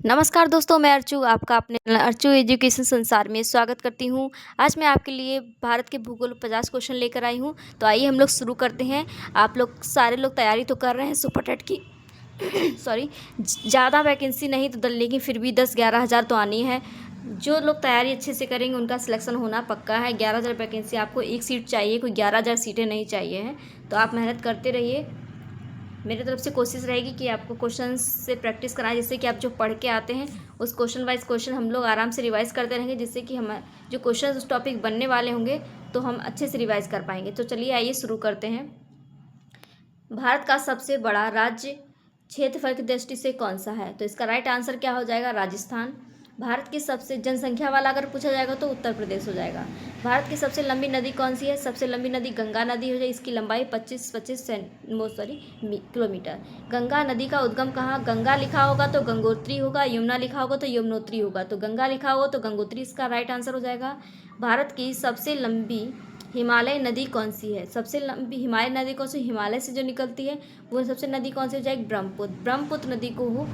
नमस्कार दोस्तों, मैं अर्चू आपका अपने अर्चू एजुकेशन संसार में स्वागत करती हूँ। आज मैं आपके लिए भारत के भूगोल 50 क्वेश्चन लेकर आई हूँ। तो आइए हम लोग शुरू करते हैं। आप लोग सारे लोग तैयारी तो कर रहे हैं सुपर टेट की सॉरी, ज़्यादा वैकेंसी नहीं तो लेकिन फिर भी 10-11 हज़ार तो आनी है। जो लोग तैयारी अच्छे से करेंगे उनका सिलेक्शन होना पक्का है। 11,000 वैकेंसी, आपको एक सीट चाहिए, कोई 11,000 सीटें नहीं चाहिए हैं। तो आप मेहनत करते रहिए। मेरी तरफ से कोशिश रहेगी कि आपको क्वेश्चन से प्रैक्टिस कराएं, जिससे कि आप जो पढ़ के आते हैं उस क्वेश्चन वाइज क्वेश्चन हम लोग आराम से रिवाइज करते रहेंगे, जिससे कि हमारे जो क्वेश्चन उस टॉपिक बनने वाले होंगे तो हम अच्छे से रिवाइज कर पाएंगे। तो चलिए आइए शुरू करते हैं। भारत का सबसे बड़ा राज्य क्षेत्रफल की दृष्टि से कौन सा है? तो इसका राइट आंसर क्या हो जाएगा? राजस्थान। भारत की सबसे जनसंख्या वाला अगर पूछा जाएगा तो उत्तर प्रदेश हो जाएगा। भारत की सबसे लंबी नदी कौन सी है? सबसे लंबी नदी गंगा नदी हो जाए। इसकी लंबाई 25 किलोमीटर। गंगा नदी का उद्गम कहाँ? गंगा लिखा होगा तो गंगोत्री होगा, यमुना लिखा होगा तो यमुनोत्री होगा, तो गंगा लिखा होगा तो गंगोत्री इसका राइट आंसर हो जाएगा। भारत की सबसे लंबी हिमालय नदी कौन सी है? सबसे लंबी हिमालय नदी कौन सी? हिमालय से जो निकलती है वो सबसे नदी कौन सी हो जाएगी? ब्रह्मपुत्र। ब्रह्मपुत्र नदी को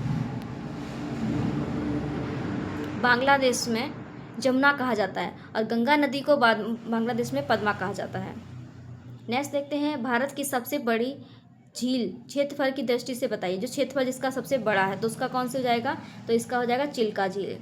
बांग्लादेश में जमुना कहा जाता है और गंगा नदी को बांग्लादेश में पद्मा कहा जाता है। नेक्स्ट देखते हैं, भारत की सबसे बड़ी झील क्षेत्रफल की दृष्टि से बताइए। जो क्षेत्रफल जिसका सबसे बड़ा है तो उसका कौन सा हो जाएगा? तो इसका हो जाएगा चिल्का झील।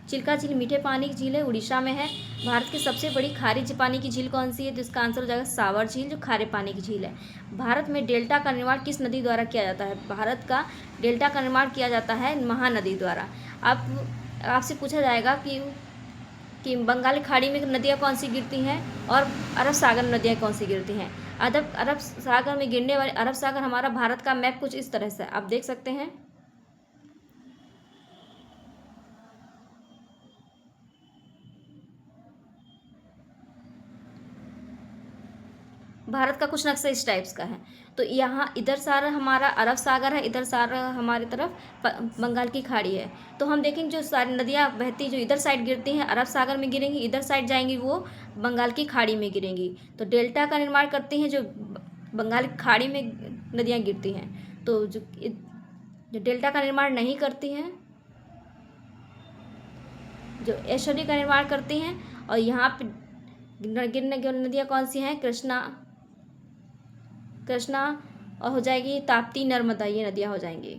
चिल्का झील मीठे पानी की झील है, उड़ीसा में है। भारत की सबसे बड़ी खारी पानी की झील कौन सी है? तो इसका आंसर हो जाएगा सावर झील, जो खारे पानी की झील है। भारत में डेल्टा का निर्माण किस नदी द्वारा किया जाता है? भारत का डेल्टा का निर्माण किया जाता है महानदी द्वारा। आपसे पूछा जाएगा कि बंगाली खाड़ी में नदियाँ कौन सी गिरती हैं और अरब सागर में नदियाँ कौन सी गिरती हैं? अरब सागर में गिरने वाले अरब सागर हमारा भारत का मैप कुछ इस तरह से आप देख सकते हैं। भारत का कुछ नक्शा इस टाइप्स का है। तो यहाँ इधर सारा हमारा अरब सागर है, इधर सारा हमारी तरफ बंगाल की खाड़ी है। तो हम देखेंगे जो सारी नदियाँ बहती जो इधर साइड गिरती हैं अरब सागर में गिरेंगी, इधर साइड जाएंगी वो बंगाल की खाड़ी में गिरेंगी। तो डेल्टा का निर्माण करती हैं जो बंगाल की खाड़ी में नदियाँ गिरती हैं। तो जो डेल्टा का निर्माण नहीं करती हैं, जो एस्चुरी का निर्माण करती हैं। और यहाँ पे गिरने की नदियाँ कौन सी हैं? कृष्णा और हो जाएगी ताप्ती, नर्मदा, ये नदियाँ हो जाएंगी।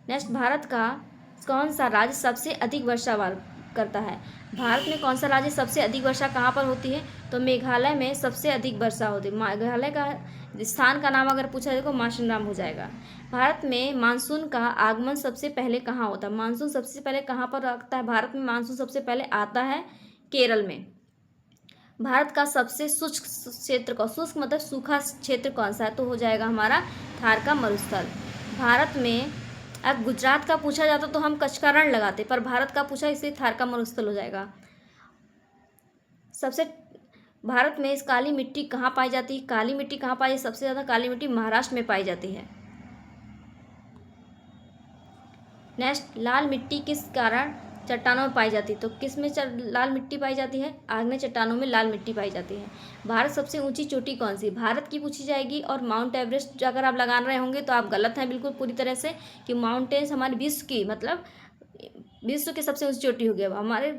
नेक्स्ट, भारत का कौन सा राज्य सबसे अधिक वर्षा करता है? भारत में कौन सा राज्य सबसे अधिक वर्षा कहाँ पर होती है? तो मेघालय में सबसे अधिक वर्षा होती है। मेघालय का स्थान का नाम अगर पूछा जाए तो माशिनराम हो जाएगा। भारत में मानसून का आगमन सबसे पहले कहाँ होता है? मानसून सबसे पहले कहाँ पर आता है? भारत में मानसून सबसे पहले आता है केरल में। भारत का सबसे शुष्क क्षेत्र का शुष्क मतलब सूखा क्षेत्र कौन सा है? तो हो जाएगा हमारा थार का मरुस्थल। भारत में अब गुजरात का पूछा जाता तो हम कच्छ का रण लगाते, पर भारत का पूछा इसलिए थार का मरुस्थल हो जाएगा। सबसे भारत में इस काली मिट्टी कहाँ पाई जाती है? काली मिट्टी कहाँ पाई? सबसे ज़्यादा काली मिट्टी महाराष्ट्र में पाई जाती है। नेक्स्ट, लाल मिट्टी किस कारण चट्टानों में पाई जाती है? तो किस में लाल मिट्टी पाई जाती है? आग्नेय चट्टानों में लाल मिट्टी पाई जाती है। भारत सबसे ऊंची चोटी कौन सी? भारत की पूछी जाएगी। और माउंट एवरेस्ट अगर आप लगा रहे होंगे तो आप गलत हैं बिल्कुल पूरी तरह से, कि माउंटेन्स हमारे विश्व की मतलब विश्व की सबसे ऊंची चोटी हो गया हमारे।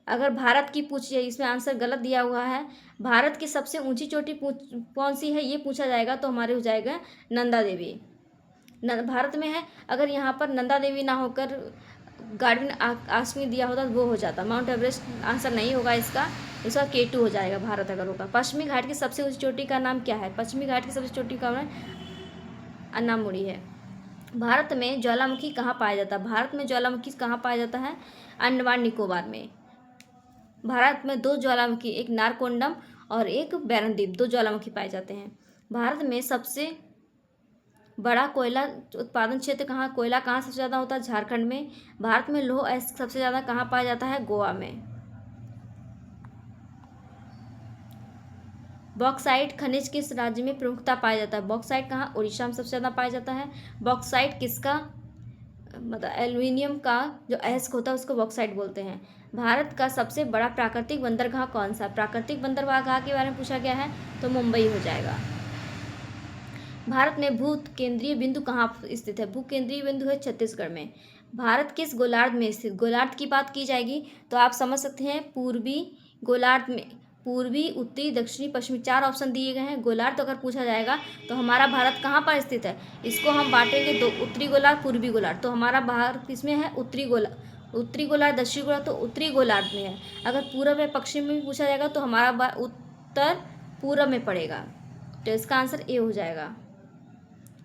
अगर भारत की पूछी जाए, इसमें आंसर गलत दिया हुआ है। भारत की सबसे ऊंची चोटी कौन सी है ये पूछा जाएगा तो हमारे हो जाएगा नंदा देवी। भारत में है। अगर यहाँ पर नंदा देवी ना होकर गार्डन आश्रमी दिया होता तो वो हो जाता। माउंट एवरेस्ट आंसर नहीं होगा इसका K2 हो जाएगा भारत अगर होगा। पश्चिमी घाट की सबसे ऊंची चोटी का नाम क्या है? पश्चिमी घाट की सबसे चोटी का नाम अन्नामुड़ी है। भारत में ज्वालामुखी कहाँ पाया जाता है? भारत में ज्वालामुखी कहाँ पाया जाता है? अंडमान निकोबार में। भारत में दो ज्वालामुखी, एक नारकोंडम और एक बैरनदीप, दो ज्वालामुखी पाए जाते हैं। भारत में सबसे बड़ा कोयला उत्पादन क्षेत्र कहाँ? कोयला कहाँ सबसे ज़्यादा होता है? झारखंड में। भारत में लौह अयस्क सबसे ज़्यादा कहाँ पाया जाता है? गोवा में। बॉक्साइट खनिज किस राज्य में प्रमुखता पाया जाता है? बॉक्साइट कहाँ? उड़ीसा में सबसे ज़्यादा पाया जाता है। बॉक्साइट किसका मतलब एल्यूमिनियम का जो अयस्क होता है उसको बॉक्साइट बोलते हैं। भारत का सबसे बड़ा प्राकृतिक बंदरगाह कौन सा? प्राकृतिक बंदरगाह के बारे में पूछा गया है तो मुंबई हो जाएगा। भारत में भू केंद्रीय बिंदु कहाँ स्थित है? भू केंद्रीय बिंदु है छत्तीसगढ़ में। भारत किस गोलार्ध में स्थित? गोलार्ध की बात की जाएगी तो आप समझ सकते हैं पूर्वी गोलार्ध में, पूर्वी, उत्तरी, दक्षिणी, पश्चिमी, 4 ऑप्शन दिए गए हैं। गोलार्ध अगर पूछा जाएगा तो हमारा भारत कहाँ पर स्थित है? इसको हम बांटेंगे दो, उत्तरी गोलार्ध, पूर्वी गोलार्ध। तो हमारा भारत किसमें है? उत्तरी गोलार्ध, दक्षिणी गोलार्ध, तो उत्तरी गोलार्ध में है। अगर पूर्व या पश्चिम में पूछा जाएगा तो हमारा उत्तर पूर्व में पड़ेगा। तो इसका आंसर ए हो जाएगा,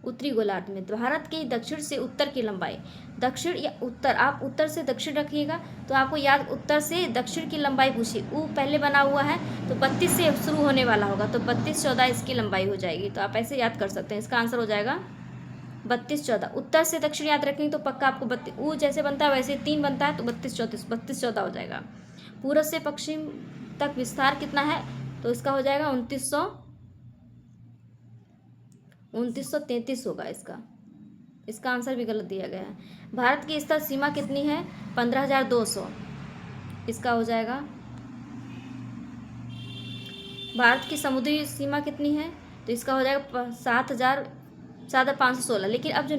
उत्तरी गोलार्ध में। भारत के दक्षिण से उत्तर की लंबाई, दक्षिण या उत्तर, आप उत्तर से दक्षिण रखिएगा तो आपको याद, उत्तर से दक्षिण की लंबाई पूछी, ऊ पहले बना हुआ है तो 32 से शुरू होने वाला होगा, तो 32-14 इसकी लंबाई हो जाएगी। तो आप ऐसे याद कर सकते हैं, इसका आंसर हो जाएगा 32-14। उत्तर से दक्षिण याद रखेंगे तो पक्का आपको 32, ऊ जैसे बनता है वैसे 3 बनता है तो 32-14 हो जाएगा। पूर्व से पश्चिम तक विस्तार कितना है? तो इसका हो जाएगा 2933 होगा इसका आंसर भी गलत दिया गया है। भारत की स्थल सीमा कितनी है? 15,200, इसका हो जाएगा। भारत की समुद्री सीमा कितनी है? तो इसका हो जाएगा 7,516। लेकिन अब जो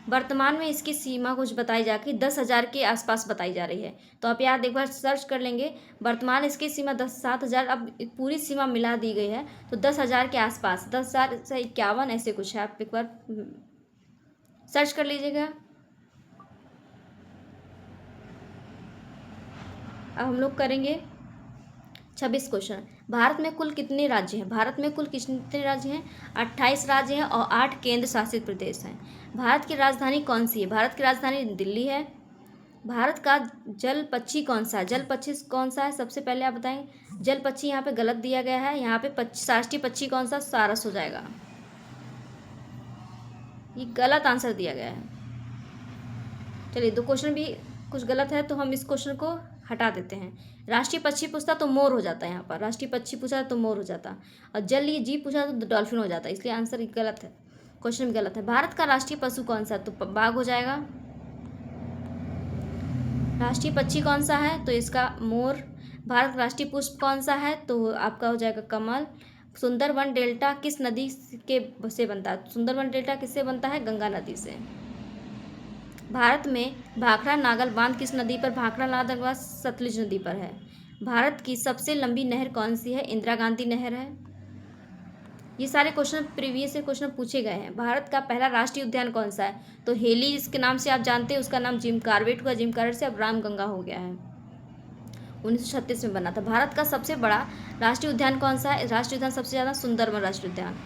वर्तमान में इसकी सीमा कुछ बताई जाके 10,000 के आसपास बताई जा रही है। तो आप याद एक बार सर्च कर लेंगे, वर्तमान इसकी सीमा 7,000, अब पूरी सीमा मिला दी गई है तो 10,000 के आसपास, 10,000 से 51 ऐसे कुछ है। आप एक बार सर्च कर लीजिएगा। अब हम लोग करेंगे 26 क्वेश्चन। भारत में कुल कितने राज्य हैं? भारत में कुल कितने राज्य हैं? 28 राज्य हैं और 8 केंद्र शासित प्रदेश हैं। भारत की राजधानी कौन सी है? भारत की राजधानी दिल्ली है। भारत का जल पक्षी कौन सा है? जल पक्षी कौन सा है? सबसे पहले आप बताएं। जल पक्षी यहाँ पे गलत दिया गया है, यहाँ पे राष्ट्रीय पक्षी कौन सा? सारस हो जाएगा, ये गलत आंसर दिया गया है। चलिए, 2 क्वेश्चन भी कुछ गलत है तो हम इस क्वेश्चन को हटा देते हैं। राष्ट्रीय पक्षी पूछता तो मोर हो जाता है, यहाँ पर राष्ट्रीय पक्षी पूछा तो मोर हो जाता, और जल ये जीव पूछा तो डॉल्फिन हो जाता, इसलिए आंसर गलत है, क्वेश्चन भी गलत है। भारत का राष्ट्रीय पशु कौन सा? तो बाघ हो जाएगा। राष्ट्रीय पक्षी कौन सा है? तो इसका मोर। भारत का राष्ट्रीय पुष्प कौन सा है? तो आपका हो जाएगा कमल। सुंदरवन डेल्टा किस नदी के से बनता है? सुंदरवन डेल्टा किससे बनता है? गंगा नदी से। भारत में भाखड़ा नागल बांध किस नदी पर? भाखड़ा नागल बांध सतलुज नदी पर है। भारत की सबसे लंबी नहर कौन सी है? इंदिरा गांधी नहर है। ये सारे क्वेश्चन प्रीवियस से क्वेश्चन पूछे गए हैं। भारत का पहला राष्ट्रीय उद्यान कौन सा है? तो हेली इसके नाम से आप जानते हैं, उसका नाम जिम कॉर्बेट हुआ, जिम कॉर्बेट से अब रामगंगा हो गया है, 1936 में बना था। भारत का सबसे बड़ा राष्ट्रीय उद्यान कौन सा है? राष्ट्रीय उद्यान सबसे ज़्यादा सुंदरवन राष्ट्रीय उद्यान।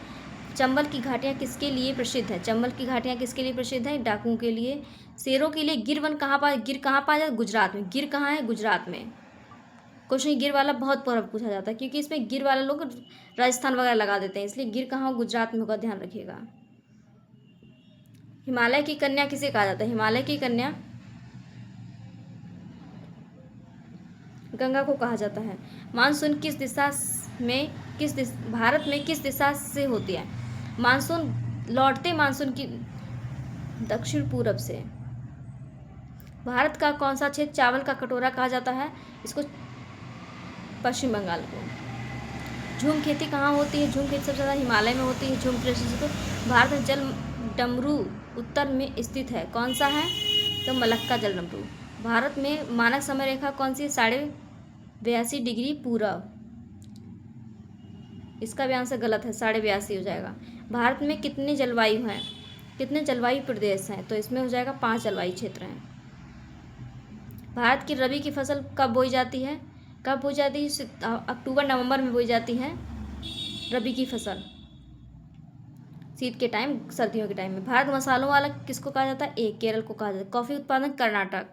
चंबल की घाटियाँ किसके लिए प्रसिद्ध है? चंबल की घाटियाँ किसके लिए प्रसिद्ध है? डाकुओं के लिए। शेरों के लिए गिर वन कहाँ पाया? गिर कहाँ पाया जाता है? गुजरात में। गिर कहाँ है? गुजरात में। क्वेश्चन गिर वाला बहुत पूछा जाता है क्योंकि इसमें गिर वाला लोग राजस्थान वगैरह लगा देते हैं, इसलिए गिर कहाँ? गुजरात में होगा, ध्यान रखिएगा। हिमालय की कन्या किसे कहा जाता है? हिमालय की कन्या गंगा को कहा जाता है। मानसून किस दिशा में भारत में किस दिशा से होती है? मानसून लौटते मानसून की दक्षिण पूरब से। भारत का कौन सा क्षेत्र चावल का कटोरा कहा जाता है? इसको पश्चिम बंगाल को। झूम खेती कहाँ होती है? झूम खेती सबसे ज़्यादा हिमालय में होती है। झूम कृषि को भारत में जल डमरू उत्तर में स्थित है, कौन सा है? तो मलक्का जल डमरू। भारत में मानक समय रेखा कौन सी है? 82.5 डिग्री पूरब। इसका भी आंसर गलत है, 82.5 हो जाएगा। भारत में कितने जलवायु हैं? कितने जलवायु प्रदेश हैं? तो इसमें हो जाएगा 5 जलवायु क्षेत्र हैं। भारत की रबी की फसल कब बोई जाती है? कब बोई जाती है? अक्टूबर नवंबर में बोई जाती है रबी की फसल, शीत के टाइम, सर्दियों के टाइम में। भारत मसालों वाला किसको कहा जाता है? केरल को कहा जाता है। कॉफ़ी उत्पादन कर्नाटक।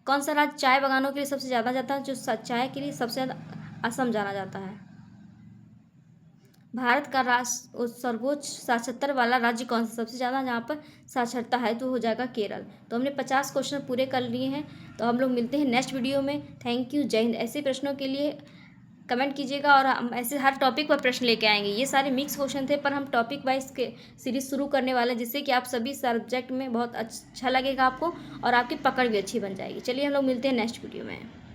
कौन सा राज्य चाय बागानों के लिए सबसे ज़्यादा जाता है? जो चाय के लिए सबसे ज़्यादा असम जाना जाता है। भारत का सर्वोच्च साक्षरता वाला राज्य कौन सा? सबसे ज़्यादा जहाँ पर साक्षरता है तो हो जाएगा केरल। तो हमने 50 क्वेश्चन पूरे कर लिए हैं। तो हम लोग मिलते हैं नेक्स्ट वीडियो में। थैंक यू, जय हिंद। ऐसे प्रश्नों के लिए कमेंट कीजिएगा और हम ऐसे हर टॉपिक पर प्रश्न लेके आएंगे। ये सारे मिक्स क्वेश्चन थे पर हम टॉपिक वाइज के सीरीज शुरू करने वाले हैं, जिससे कि आप सभी सब्जेक्ट में बहुत अच्छा लगेगा आपको और आपकी पकड़ भी अच्छी बन जाएगी। चलिए हम लोग मिलते हैं नेक्स्ट वीडियो में।